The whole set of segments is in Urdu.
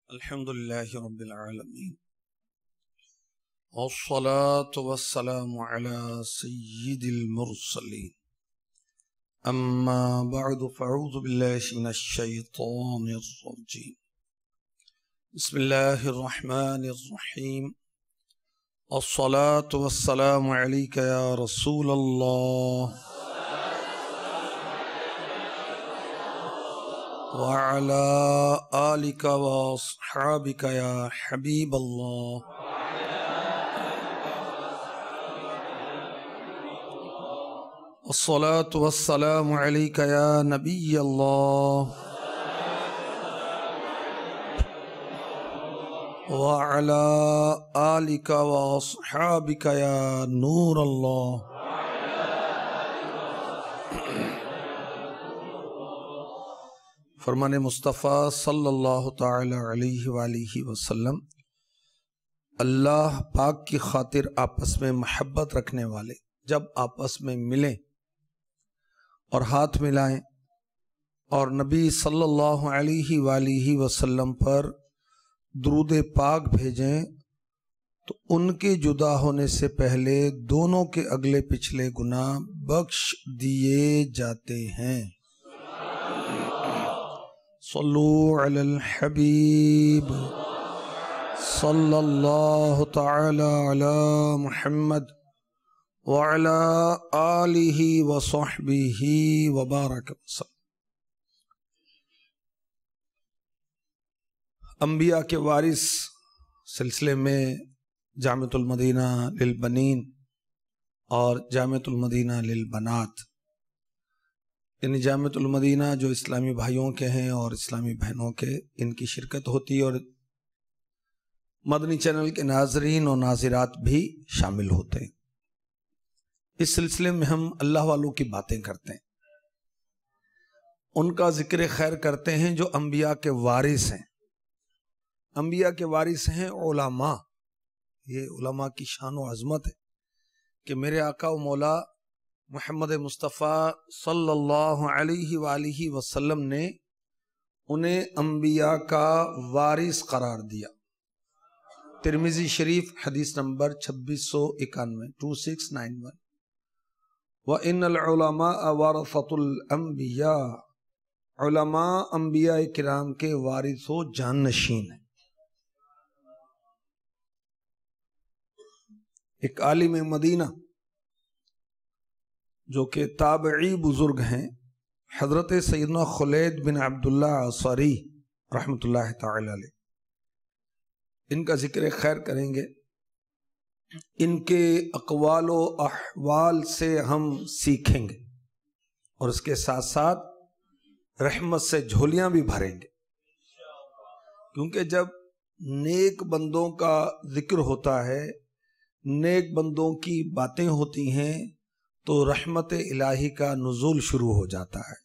الحمد لله رب العالمين والصلاة والسلام على سيد المرسلين أما بعد فأعوذ بالله من الشيطان الرجيم بسم الله الرحمن الرحيم الصلاة والسلام عليك يا رسول الله وعلى آلك وأصحابك يا حبيب الله الصلاة والسلام عليك يا نبي الله وعلى آلك وأصحابك يا نور الله فرمان مصطفیٰ صلی اللہ تعالی علیہ وآلہ وسلم، اللہ پاک کی خاطر آپس میں محبت رکھنے والے جب آپس میں ملیں اور ہاتھ ملائیں اور نبی صلی اللہ علیہ وآلہ وسلم پر درود پاک بھیجیں تو ان کے جدا ہونے سے پہلے دونوں کے اگلے پچھلے گناہ بخش دیے جاتے ہیں۔ صلو علی الحبیب صلی اللہ تعالی علی محمد وعلی آلہ وصحبہ وبارک وسلم۔ انبیاء کے وارث سلسلے میں جامعۃ المدینہ للبنین اور جامعۃ المدینہ للبنات، یعنی جامعۃ المدینہ جو اسلامی بھائیوں کے ہیں اور اسلامی بہنوں کے، ان کی شرکت ہوتی ہے اور مدنی چینل کے ناظرین اور ناظرات بھی شامل ہوتے ہیں۔ اس سلسلے میں ہم اللہ والوں کی باتیں کرتے ہیں، ان کا ذکر خیر کرتے ہیں جو انبیاء کے وارث ہیں۔ انبیاء کے وارث ہیں علماء۔ یہ علماء کی شان و عظمت ہے کہ میرے آقا و مولا محمد مصطفیٰ صلی اللہ علیہ وآلہ وسلم نے انہیں انبیاء کا وارث قرار دیا۔ ترمذی شریف حدیث نمبر 2691 2691 وَإِنَّ الْعُلَمَاءَ وَرَثَةُ الْأَنْبِيَاءِ، علماء انبیاء کرام کے وارث و جانشین ہیں۔ ایک عالم مدینہ جو کہ تابعی بزرگ ہیں، حضرت سیدنا خلید بن عبداللہ عصری رحمۃ اللہ تعالی علیہ، ان کا ذکر خیر کریں گے۔ ان کے اقوال و احوال سے ہم سیکھیں گے اور اس کے ساتھ ساتھ رحمت سے جھولیاں بھی بھریں گے، کیونکہ جب نیک بندوں کا ذکر ہوتا ہے، نیک بندوں کی باتیں ہوتی ہیں تو رحمت الہی کا نزول شروع ہو جاتا ہے۔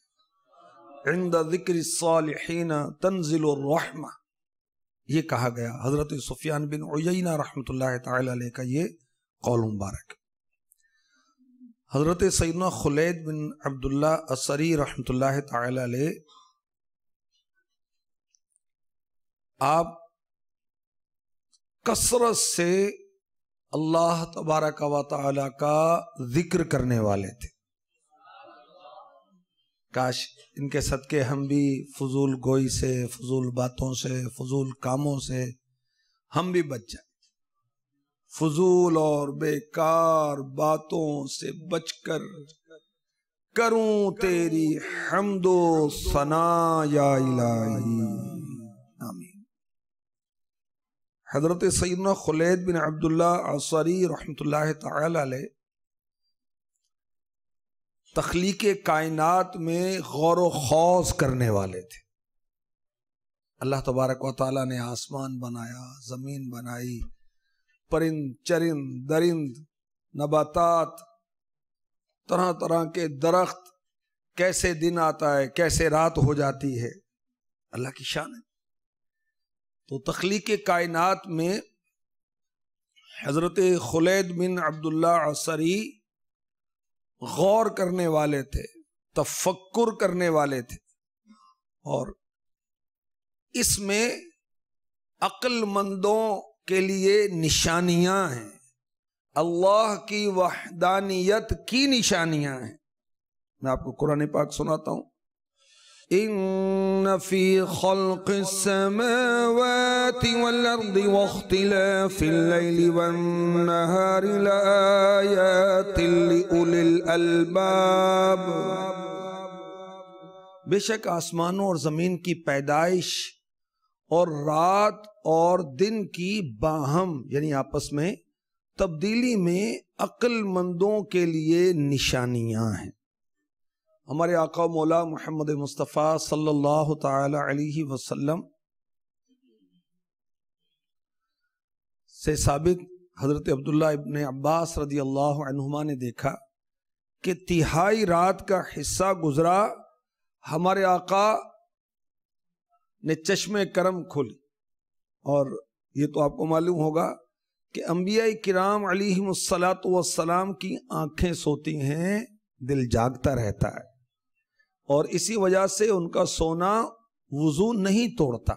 عند ذکر الصالحین تنزل الرحمہ، یہ کہا گیا۔ حضرت سفیان بن عیینہ رحمۃ اللہ تعالی علیہ کا یہ قول مبارک۔ حضرت سیدنا خلید بن عبداللہ عصری رحمۃ اللہ تعالی علیہ، آپ کثرت سے اللہ تبارک و تعالی کا ذکر کرنے والے تھے۔ کاش ان کے صدقے ہم بھی فضول گوئی سے، فضول باتوں سے، فضول کاموں سے ہم بھی بچ جائیں۔ فضول اور بیکار باتوں سے بچ کر کروں تیری حمد و ثنا یا الہی، آمین۔ حضرت سیدنا خلید بن عبداللہ عصری رحمۃ اللہ تعالی علیہ تخلیق کائنات میں غور و خوض کرنے والے تھے۔ اللہ تبارک و تعالیٰ نے آسمان بنایا، زمین بنائی، پرند چرند درند نباتات، طرح طرح کے درخت، کیسے دن آتا ہے، کیسے رات ہو جاتی ہے، اللہ کی شان ہے۔ تو تخلیق کائنات میں حضرت خلید بن عبداللہ عصری غور کرنے والے تھے، تفکر کرنے والے تھے، اور اس میں عقل مندوں کے لیے نشانیاں ہیں، اللہ کی وحدانیت کی نشانیاں ہیں۔ میں آپ کو قرآن پاک سناتا ہوں۔ ان فی خلق السماوات والارض واختلاف اللیل والنہار لآیات لأولی الالباب، بے شک آسمانوں اور زمین کی پیدائش اور رات اور دن کی باہم یعنی آپس میں تبدیلی میں عقل مندوں کے لیے نشانیاں ہیں۔ ہمارے آقا مولا محمد مصطفیٰ صلی اللہ تعالی علیہ وسلم سے ثابت حضرت عبداللہ ابن عباس رضی اللہ عنہما نے دیکھا کہ تہائی رات کا حصہ گزرا، ہمارے آقا نے چشمے کرم کھولی، اور یہ تو آپ کو معلوم ہوگا کہ انبیاء کرام علیہم الصلاۃ والسلام کی آنکھیں سوتی ہیں، دل جاگتا رہتا ہے، اور اسی وجہ سے ان کا سونا وضو نہیں توڑتا۔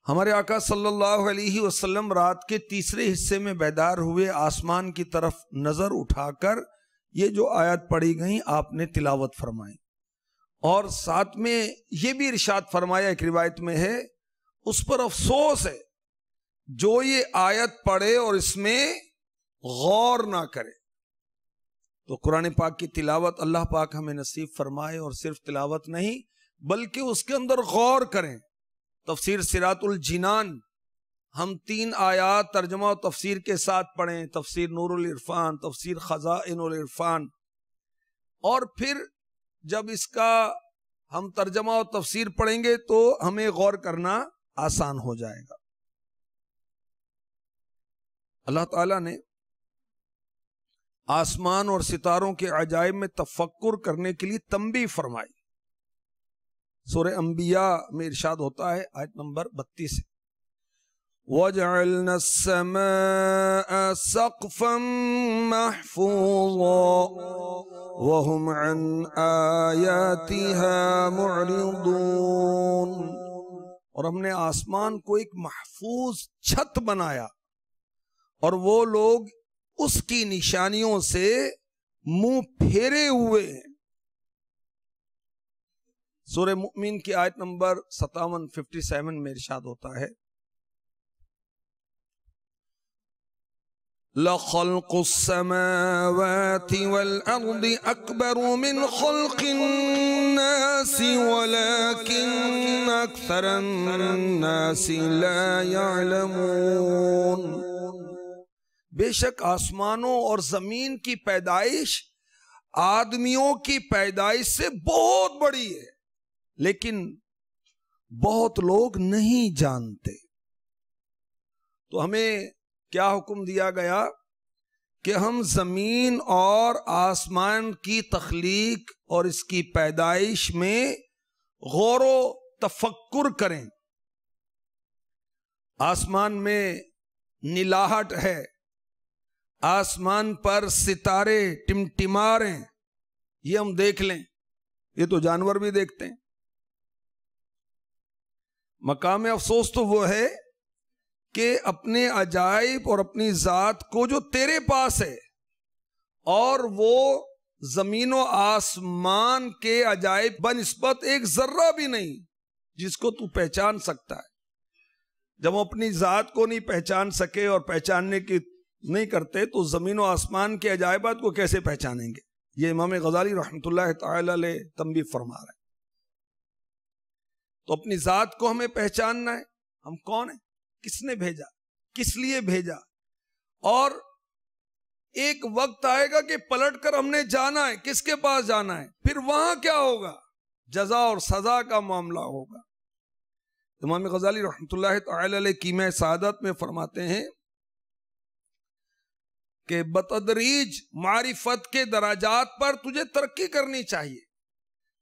ہمارے آقا صلی اللہ علیہ وسلم رات کے تیسرے حصے میں بیدار ہوئے، آسمان کی طرف نظر اٹھا کر یہ جو آیات پڑھی گئیں آپ نے تلاوت فرمائی، اور ساتھ میں یہ بھی ارشاد فرمایا، ایک روایت میں ہے، اس پر افسوس ہے جو یہ آیت پڑھے اور اس میں غور نہ کرے۔ تو قرآن پاک کی تلاوت اللہ پاک ہمیں نصیب فرمائے، اور صرف تلاوت نہیں بلکہ اس کے اندر غور کریں۔ تفسیر صراط الجنان ہم 3 آیات ترجمہ و تفسیر کے ساتھ پڑھیں، تفسیر نور العرفان، تفسیر خزائن العرفان، اور پھر جب اس کا ہم ترجمہ و تفسیر پڑھیں گے تو ہمیں غور کرنا آسان ہو جائے گا۔ اللہ تعالیٰ نے آسمان اور ستاروں کے عجائب میں تفکر کرنے کے لیے تنبیہ فرمائی۔ سورہ انبیاء میں ارشاد ہوتا ہے، آیت نمبر 32 سے، وَجَعَلْنَا السَّمَاءَ سَقْفًا مَحْفُوظًا وَهُمْ عَنْ آيَاتِهَا مُعْرِضُونَ، اور ہم نے آسمان کو ایک محفوظ چھت بنایا، اور وہ لوگ اس کی نشانیوں سے منہ پھیرے ہوئے ہیں۔ سورہ مؤمن کی آیت نمبر 57 میں ارشاد ہوتا ہے، لَخَلْقُ السَّمَاوَاتِ وَالْأَرْضِ أَكْبَرُ مِنْ خَلْقِ النَّاسِ وَلَكِنَّ أَكْثَرَ النَّاسِ لَا يَعْلَمُونَ، بے شک آسمانوں اور زمین کی پیدائش آدمیوں کی پیدائش سے بہت بڑی ہے، لیکن بہت لوگ نہیں جانتے۔ تو ہمیں کیا حکم دیا گیا کہ ہم زمین اور آسمان کی تخلیق اور اس کی پیدائش میں غور و تفکر کریں۔ آسمان میں نیلاہٹ ہے، آسمان پر ستارے ٹمٹما رہے ہیں، یہ ہم دیکھ لیں، یہ تو جانور بھی دیکھتے ہیں۔ مقام افسوس تو وہ ہے کہ اپنے عجائب اور اپنی ذات کو جو تیرے پاس ہے، اور وہ زمین و آسمان کے عجائب بنسبت ایک ذرہ بھی نہیں جس کو تو پہچان سکتا ہے۔ جب ہم اپنی ذات کو نہیں پہچان سکے اور پہچاننے کی نہیں کرتے تو زمین و آسمان کے عجائبات کو کیسے پہچانیں گے؟ یہ امام غزالی رحمۃ اللہ تعالی علیہ تنبیہ فرما رہے ہیں۔ تو اپنی ذات کو ہمیں پہچاننا ہے، ہم کون ہیں، کس نے بھیجا، کس لیے بھیجا، اور ایک وقت آئے گا کہ پلٹ کر ہم نے جانا ہے، کس کے پاس جانا ہے، پھر وہاں کیا ہوگا، جزا اور سزا کا معاملہ ہوگا۔ امام غزالی رحمۃ اللہ تعالی علیہ کیمیا سعادت میں فرماتے ہیں کہ بتدریج معرفت کے درجات پر تجھے ترقی کرنی چاہیے،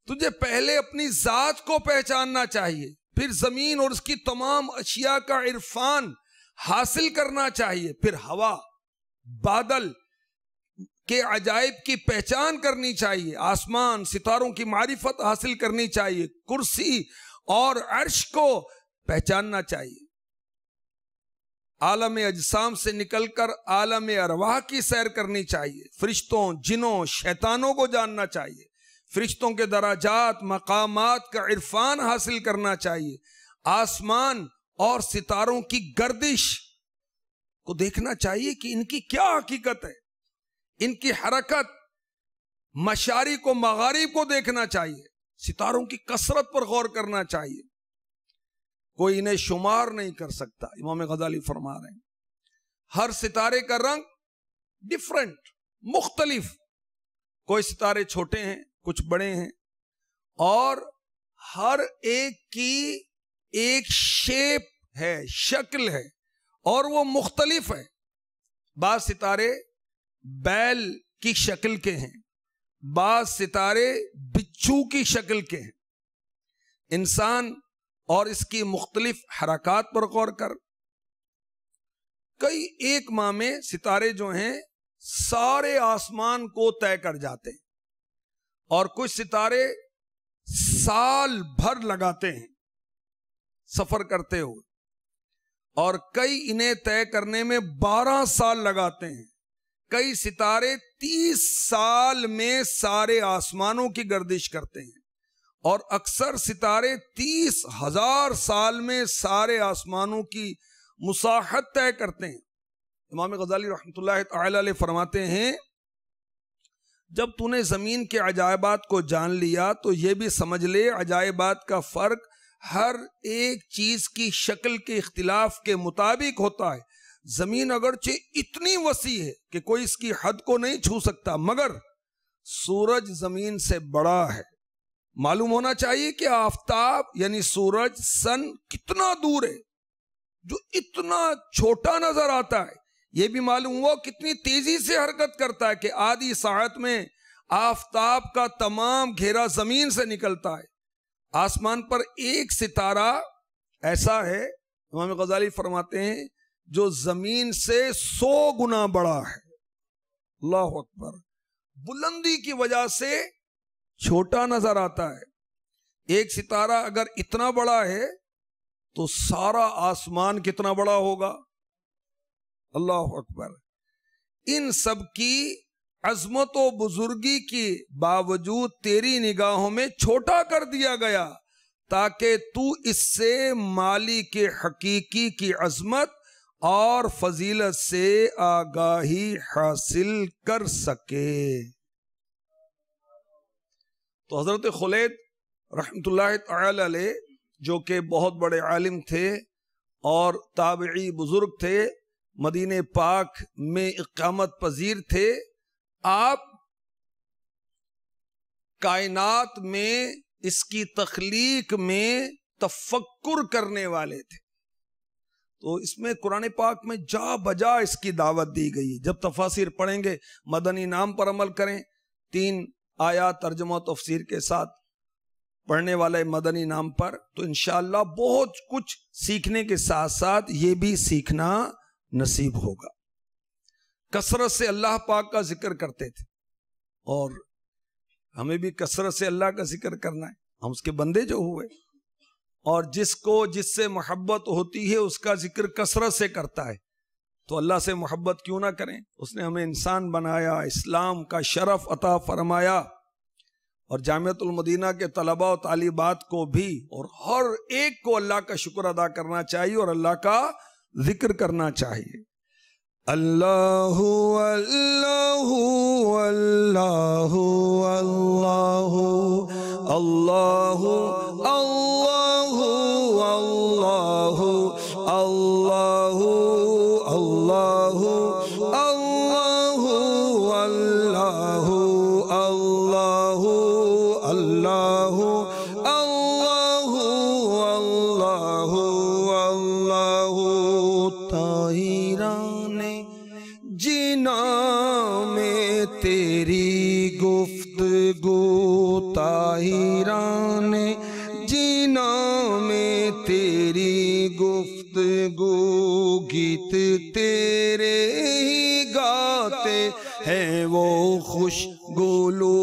تجھے پہلے اپنی ذات کو پہچاننا چاہیے، پھر زمین اور اس کی تمام اشیاء کا عرفان حاصل کرنا چاہیے، پھر ہوا بادل کے عجائب کی پہچان کرنی چاہیے، آسمان ستاروں کی معرفت حاصل کرنی چاہیے، کرسی اور عرش کو پہچاننا چاہیے، عالم اجسام سے نکل کر عالم ارواح کی سیر کرنی چاہیے، فرشتوں، جنوں، شیطانوں کو جاننا چاہیے، فرشتوں کے درجات، مقامات کا عرفان حاصل کرنا چاہیے، آسمان اور ستاروں کی گردش کو دیکھنا چاہیے کہ ان کی کیا حقیقت ہے، ان کی حرکت، مشارق و مغارب کو دیکھنا چاہیے، ستاروں کی کثرت پر غور کرنا چاہیے، کوئی انہیں شمار نہیں کر سکتا۔ امام غزالی فرما رہے ہیں ہر ستارے کا رنگ ڈیفرنٹ، مختلف، کوئی ستارے چھوٹے ہیں، کچھ بڑے ہیں، اور ہر ایک کی ایک شیپ ہے، شکل ہے، اور وہ مختلف ہے۔ بعض ستارے بیل کی شکل کے ہیں، بعض ستارے بچھو کی شکل کے ہیں۔ انسان اور اس کی مختلف حرکات پر غور کر، کئی ایک ماہ میں ستارے جو ہیں سارے آسمان کو طے کر جاتے ہیں، اور کچھ ستارے سال بھر لگاتے ہیں سفر کرتے ہوئے، اور کئی انہیں طے کرنے میں 12 سال لگاتے ہیں۔ کئی ستارے 30 سال میں سارے آسمانوں کی گردش کرتے ہیں، اور اکثر ستارے 30,000 سال میں سارے آسمانوں کی مساحت طے کرتے ہیں۔ امام غزالی رحمۃ اللہ تعالی علیہ فرماتے ہیں جب تو نے زمین کے عجائبات کو جان لیا تو یہ بھی سمجھ لے عجائبات کا فرق ہر ایک چیز کی شکل کے اختلاف کے مطابق ہوتا ہے۔ زمین اگرچہ اتنی وسیع ہے کہ کوئی اس کی حد کو نہیں چھو سکتا، مگر سورج زمین سے بڑا ہے۔ معلوم ہونا چاہیے کہ آفتاب یعنی سورج سن کتنا دور ہے، جو اتنا چھوٹا نظر آتا ہے۔ یہ بھی معلوم ہوا کتنی تیزی سے حرکت کرتا ہے کہ آدھی ساعت میں آفتاب کا تمام گھیرا زمین سے نکلتا ہے۔ آسمان پر ایک ستارہ ایسا ہے، امام غزالی فرماتے ہیں، جو زمین سے 100 گنا بڑا ہے۔ اللہ اکبر! بلندی کی وجہ سے چھوٹا نظر آتا ہے۔ ایک ستارہ اگر اتنا بڑا ہے تو سارا آسمان کتنا بڑا ہوگا؟ اللہ اکبر! ان سب کی عظمت و بزرگی کے باوجود تیری نگاہوں میں چھوٹا کر دیا گیا تاکہ تو اس سے مالک حقیقی کی عظمت اور فضیلت سے آگاہی حاصل کر سکے۔ تو حضرت خلید رحمت اللہ تعالی علیہ جو کہ بہت بڑے عالم تھے اور تابعی بزرگ تھے، مدینہ پاک میں اقامت پذیر تھے، آپ کائنات میں اس کی تخلیق میں تفکر کرنے والے تھے۔ تو اس میں قرآن پاک میں جا بجا اس کی دعوت دی گئی ہے۔ جب تفاسیر پڑھیں گے مدنی نام پر عمل کریں، 3 آیات ترجمہ و تفسیر کے ساتھ پڑھنے والے مدنی نام پر، تو انشاءاللہ بہت کچھ سیکھنے کے ساتھ ساتھ یہ بھی سیکھنا نصیب ہوگا۔ کثرت سے اللہ پاک کا ذکر کرتے تھے، اور ہمیں بھی کثرت سے اللہ کا ذکر کرنا ہے، ہم اس کے بندے جو ہوئے، اور جس کو جس سے محبت ہوتی ہے اس کا ذکر کثرت سے کرتا ہے، تو اللہ سے محبت کیوں نہ کریں؟ اس نے ہمیں انسان بنایا، اسلام کا شرف عطا فرمایا، اور جامعۃ المدینہ کے طلباء و طالبات کو بھی اور ہر ایک کو اللہ کا شکر ادا کرنا چاہیے اور اللہ کا ذکر کرنا چاہیے۔ اللہ اللہ اللہ اللہ اللہ اللہ اللہ اللہ اللہ اللہ اللہ اللہ اللہ اللہ اللہ طاہران جنا میں تیری گفتگو، طاہران جنا میں تیری گفتگو، گیت تیرے ہی گاتے ہیں وہ خوش گلو۔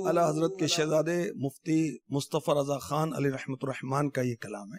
اعلیٰ حضرت کے شہزادے مفتی مصطفی رضا خان علیہ رحمۃ الرحمان کا یہ کلام ہے۔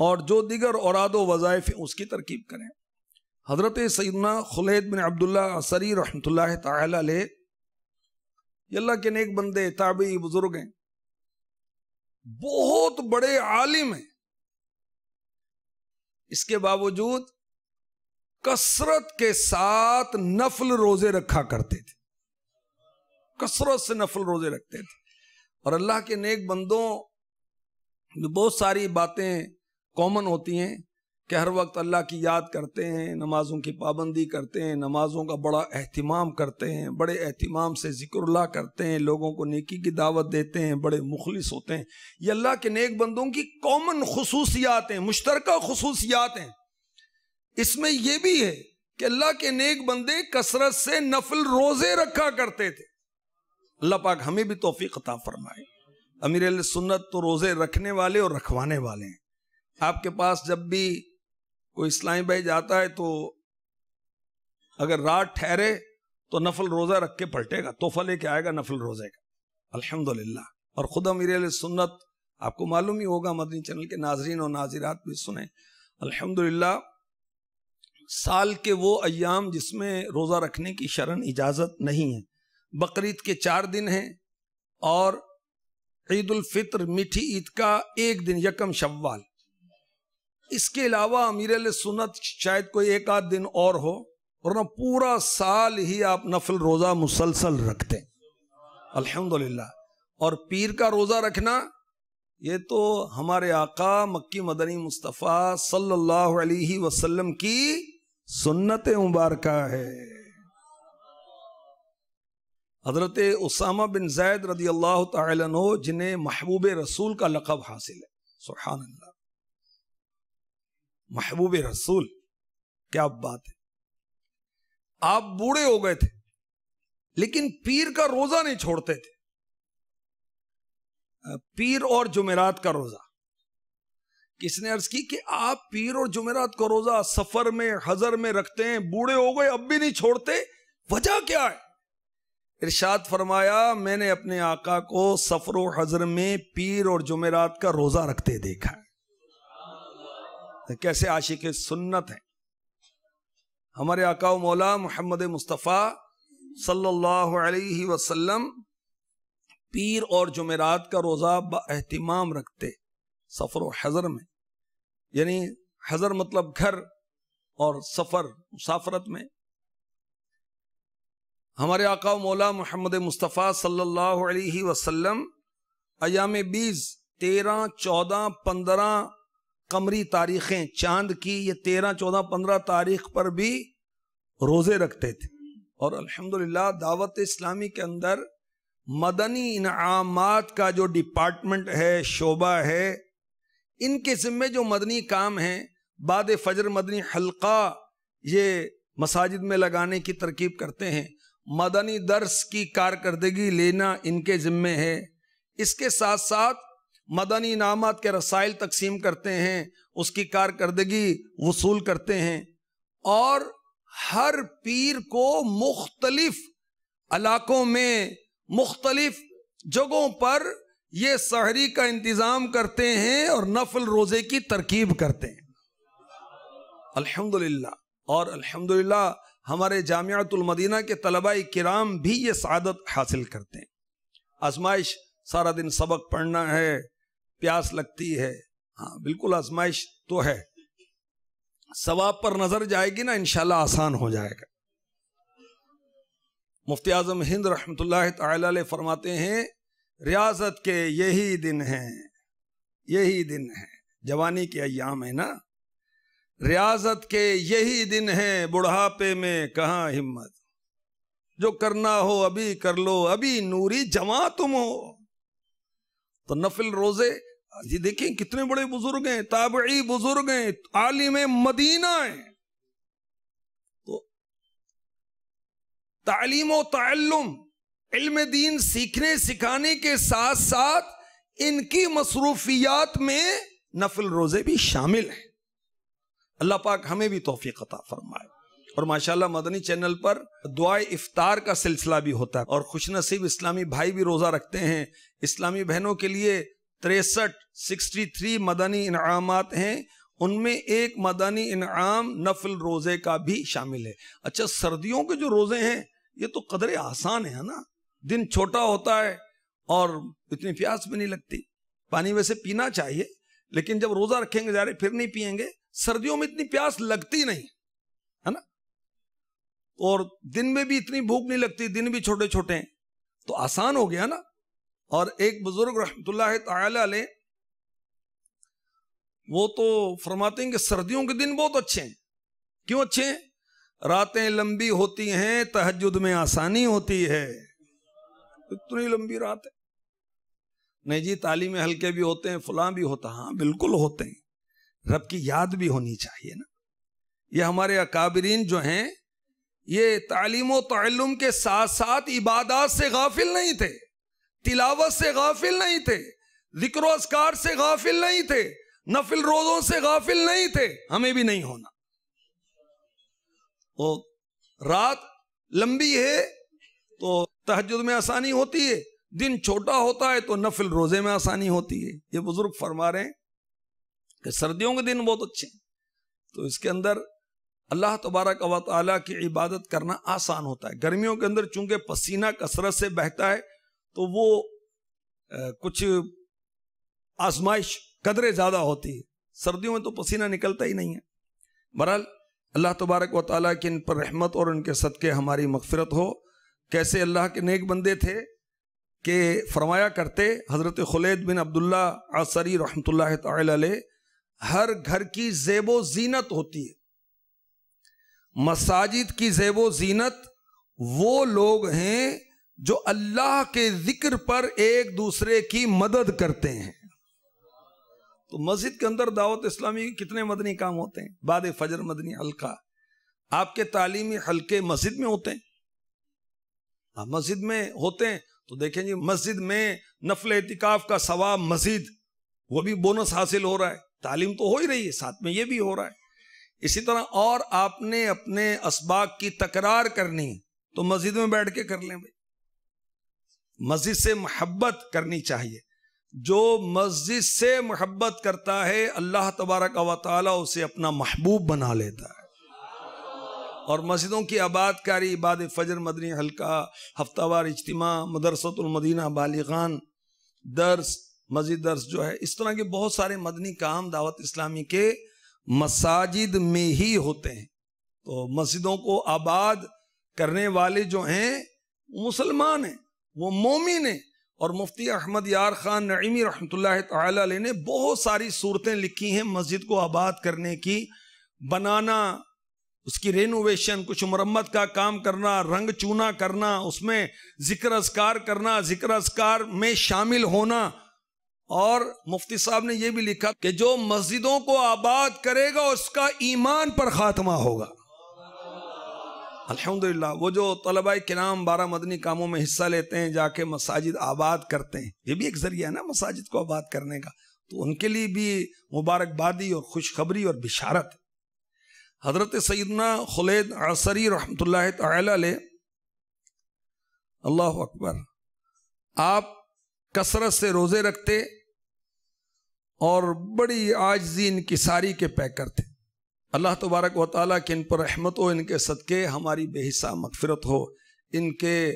اور جو دیگر اوراد و وظائف ہیں اس کی ترکیب کریں۔ حضرت سیدنا خلید بن عبداللہ عصری رحمۃ اللہ تعالی علیہ، یہ اللہ کے نیک بندے، تابعی بزرگ ہیں، بہت بڑے عالم ہیں، اس کے باوجود کثرت کے ساتھ نفل روزے رکھا کرتے تھے، کثرت سے نفل روزے رکھتے تھے۔ اور اللہ کے نیک بندوں میں بہت ساری باتیں کامن ہوتی ہیں کہ ہر وقت اللہ کی یاد کرتے ہیں، نمازوں کی پابندی کرتے ہیں، نمازوں کا بڑا اہتمام کرتے ہیں، بڑے اہتمام سے ذکر اللہ کرتے ہیں، لوگوں کو نیکی کی دعوت دیتے ہیں، بڑے مخلص ہوتے ہیں۔ یہ اللہ کے نیک بندوں کی کامن خصوصیات ہیں، مشترکہ خصوصیات ہیں۔ اس میں یہ بھی ہے کہ اللہ کے نیک بندے کثرت سے نفل روزے رکھا کرتے تھے۔ اللہ پاک ہمیں بھی توفیق عطا فرمائے۔ امیر اہل سنت تو روزے رکھنے والے اور رکھوانے والے ہیں۔ آپ کے پاس جب بھی کوئی اسلامی بھائی جاتا ہے تو اگر رات ٹھہرے تو نفل روزہ رکھ کے پلٹے گا، تحفہ لے کے آئے گا نفل روزے کا، الحمدللہ۔ اور خود امیر اہل سنت، آپ کو معلوم ہی ہوگا، مدنی چینل کے ناظرین اور ناظرات بھی سنیں، الحمدللہ سال کے وہ ایام جس میں روزہ رکھنے کی شرعاً اجازت نہیں ہے، بقرعید کے 4 دن ہیں، اور عید الفطر میٹھی عید کا 1 دن، یکم شوال۔ اس کے علاوہ امیر اہل سنت شاید کوئی 1 آدھ دن اور ہو، ورنہ پورا سال ہی آپ نفل روزہ مسلسل رکھتے ہیں، الحمدللہ۔ اور پیر کا روزہ رکھنا، یہ تو ہمارے آقا مکی مدنی مصطفیٰ صلی اللہ علیہ وسلم کی سنت مبارکہ ہے۔ حضرت اسامہ بن زید رضی اللہ تعالیٰ عنہ، جنہیں محبوب رسول کا لقب حاصل ہے، سبحان اللہ، محبوب رسول، کیا بات ہے۔ آپ بوڑھے ہو گئے تھے لیکن پیر کا روزہ نہیں چھوڑتے تھے، پیر اور جمعرات کا روزہ۔ کس نے عرض کی کہ آپ پیر اور جمعرات کا روزہ سفر میں، حضر میں رکھتے ہیں، بوڑھے ہو گئے اب بھی نہیں چھوڑتے، وجہ کیا ہے؟ ارشاد فرمایا، میں نے اپنے آقا کو سفر و حضر میں پیر اور جمعرات کا روزہ رکھتے دیکھا ہے۔ کیسے عاشق سنت ہیں ہمارے آقا و مولا محمد مصطفیٰ صلی اللہ علیہ وسلم، پیر اور جمعرات کا روزہ با اہتمام رکھتے سفر و حضر میں، یعنی حضر مطلب گھر اور سفر مسافرت میں۔ ہمارے آقا و مولا محمد مصطفیٰ صلی اللہ علیہ وسلم ایام 20، 13، 14، 15 قمری تاریخیں، چاند کی یہ 13، 14، 15 تاریخ پر بھی روزے رکھتے تھے۔ اور الحمدللہ دعوت اسلامی کے اندر مدنی انعامات کا جو ڈپارٹمنٹ ہے، شعبہ ہے، ان کے ذمے جو مدنی کام ہیں، بعد فجر مدنی حلقہ یہ مساجد میں لگانے کی ترکیب کرتے ہیں، مدنی درس کی کارکردگی لینا ان کے ذمے ہے۔ اس کے ساتھ ساتھ مدنی انعامات کے رسائل تقسیم کرتے ہیں، اس کی کارکردگی وصول کرتے ہیں۔ اور ہر پیر کو مختلف علاقوں میں، مختلف جگہوں پر یہ سحری کا انتظام کرتے ہیں اور نفل روزے کی ترکیب کرتے ہیں، الحمدللہ۔ اور الحمدللہ ہمارے جامعۃ المدینہ کے طلباء کرام بھی یہ سعادت حاصل کرتے ہیں۔ آزمائش، سارا دن سبق پڑھنا ہے، پیاس لگتی ہے، ہاں بالکل آزمائش تو ہے، ثواب پر نظر جائے گی نا انشاءاللہ آسان ہو جائے گا۔ مفتی اعظم ہند رحمۃ اللہ تعالی علیہ فرماتے ہیں، ریاضت کے یہی دن ہیں، یہی دن ہیں، جوانی کے ایام ہے نا، ریاضت کے یہی دن ہیں، بڑھاپے میں کہاں ہمت، جو کرنا ہو ابھی کر لو، ابھی نوری جواں تم ہو۔ تو نفل روزے، یہ دیکھیں کتنے بڑے بزرگ ہیں، تابعی بزرگ ہیں، عالم مدینہ ہیں۔ تو تعلیم و تعلم، علم دین سیکھنے سکھانے کے ساتھ ساتھ ان کی مصروفیات میں نفل روزے بھی شامل ہیں۔ اللہ پاک ہمیں بھی توفیق عطا فرمائے۔ اور ماشاءاللہ مدنی چینل پر دعائے افطار کا سلسلہ بھی ہوتا ہے، اور خوش نصیب اسلامی بھائی بھی روزہ رکھتے ہیں۔ اسلامی بہنوں کے لیے 63 مدنی انعامات ہیں، ان میں ایک مدنی انعام نفل روزے کا بھی شامل ہے۔ اچھا، سردیوں کے جو روزے ہیں یہ تو قدر آسان ہے نا، دن چھوٹا ہوتا ہے اور اتنی پیاس بھی نہیں لگتی۔ پانی ویسے پینا چاہیے لیکن جب روزہ رکھیں گے ظاہر پھر نہیں پئیں گے۔ سردیوں میں اتنی پیاس لگتی نہیں ہے نا، اور دن میں بھی اتنی بھوک نہیں لگتی، دن بھی چھوٹے چھوٹے ہیں تو آسان ہو گیا نا۔ اور ایک بزرگ رحمت اللہ تعالی علیہ وہ تو فرماتے ہیں کہ سردیوں کے دن بہت اچھے ہیں۔ کیوں اچھے ہیں؟ راتیں لمبی ہوتی ہیں، تہجد میں آسانی ہوتی ہے۔ اتنی لمبی رات ہے؟ نہیں جی، تعلیم حلقے بھی ہوتے ہیں، فلاں بھی ہوتا، ہاں بالکل ہوتے ہیں، رب کی یاد بھی ہونی چاہیے نا۔ یہ ہمارے اکابرین جو ہیں یہ تعلیم و تعلم کے ساتھ ساتھ عبادات سے غافل نہیں تھے، تلاوت سے غافل نہیں تھے، ذکر و اذکار سے غافل نہیں تھے، نفل روزوں سے غافل نہیں تھے۔ ہمیں بھی نہیں ہونا۔ وہ رات لمبی ہے تو تہجد میں آسانی ہوتی ہے، دن چھوٹا ہوتا ہے تو نفل روزے میں آسانی ہوتی ہے۔ یہ بزرگ فرما رہے ہیں کہ سردیوں کے دن بہت اچھے ہیں، تو اس کے اندر اللہ تبارک و تعالیٰ کی عبادت کرنا آسان ہوتا ہے۔ گرمیوں کے اندر چونکہ پسینہ کثرت سے بہتا ہے تو وہ کچھ آزمائش قدرے زیادہ ہوتی ہے، سردیوں میں تو پسینہ نکلتا ہی نہیں ہے۔ بہرحال اللہ تبارک و تعالیٰ کی ان پر رحمت اور ان کے صدقے ہماری مغفرت ہو۔ کیسے اللہ کے نیک بندے تھے کہ فرمایا کرتے حضرت خلید بن عبداللہ عصری رحمت اللہ تعالی علیہ، ہر گھر کی زیب و زینت ہوتی ہے، مساجد کی زیب و زینت وہ لوگ ہیں جو اللہ کے ذکر پر ایک دوسرے کی مدد کرتے ہیں۔ تو مسجد کے اندر دعوت اسلامی کے کتنے مدنی کام ہوتے ہیں؟ بعد فجر مدنی حلقہ، آپ کے تعلیمی حلقے مسجد میں ہوتے ہیں۔ مسجد میں ہوتے ہیں تو دیکھیں جی، مسجد میں نفل اعتکاف کا ثواب مزید وہ بھی بونس حاصل ہو رہا ہے، تعلیم تو ہو ہی رہی ہے، ساتھ میں یہ بھی ہو رہا ہے۔ اسی طرح اور آپ نے اپنے اسباق کی تکرار کرنی تو مسجد میں بیٹھ کے کر لیں بھائی۔ مسجد سے محبت کرنی چاہیے۔ جو مسجد سے محبت کرتا ہے اللہ تبارک و تعالیٰ اسے اپنا محبوب بنا لیتا ہے۔ اور مسجدوں کی آباد کاری، بعد فجر مدنی حلقہ، ہفتہ وار اجتماع، مدرسۃ المدینہ بالغان، درس، مسجد درس جو ہے، اس طرح کے بہت سارے مدنی کام دعوت اسلامی کے مساجد میں ہی ہوتے ہیں۔ تو مسجدوں کو آباد کرنے والے جو ہیں مسلمان ہیں، وہ مومن ہیں۔ اور مفتی احمد یار خان نعیمی رحمت اللہ تعالی علیہ نے بہت ساری صورتیں لکھی ہیں مسجد کو آباد کرنے کی، بنانا، اس کی رینوویشن، کچھ مرمت کا کام کرنا، رنگ چونا کرنا، اس میں ذکر اذکار کرنا، ذکر اذکار میں شامل ہونا۔ اور مفتی صاحب نے یہ بھی لکھا کہ جو مسجدوں کو آباد کرے گا اس کا ایمان پر خاتمہ ہوگا۔ الحمدللہ، وہ جو طلباء کرام 12 مدنی کاموں میں حصہ لیتے ہیں، جا کے مساجد آباد کرتے ہیں، یہ بھی ایک ذریعہ ہے نا مساجد کو آباد کرنے کا، تو ان کے لیے بھی مبارکبادی اور خوشخبری اور بشارت۔ حضرت سیدنا خلید عصری رحمت اللہ تعالی علیہ، اللہ اکبر، آپ کثرت سے روزے رکھتے اور بڑی عاجزی انکساری کے پیکر تھے۔ اللہ تبارک و تعالیٰ کہ ان پر رحمت ہو، ان کے صدقے ہماری بے حساب مغفرت ہو، ان کے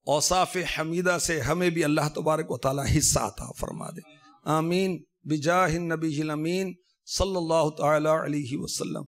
اوصاف حمیدہ سے ہمیں بھی اللہ تبارک و تعالیٰ حصہ عطا فرما دے، آمین بجاہ النبی الامین صلی اللہ تعالی علیہ وسلم۔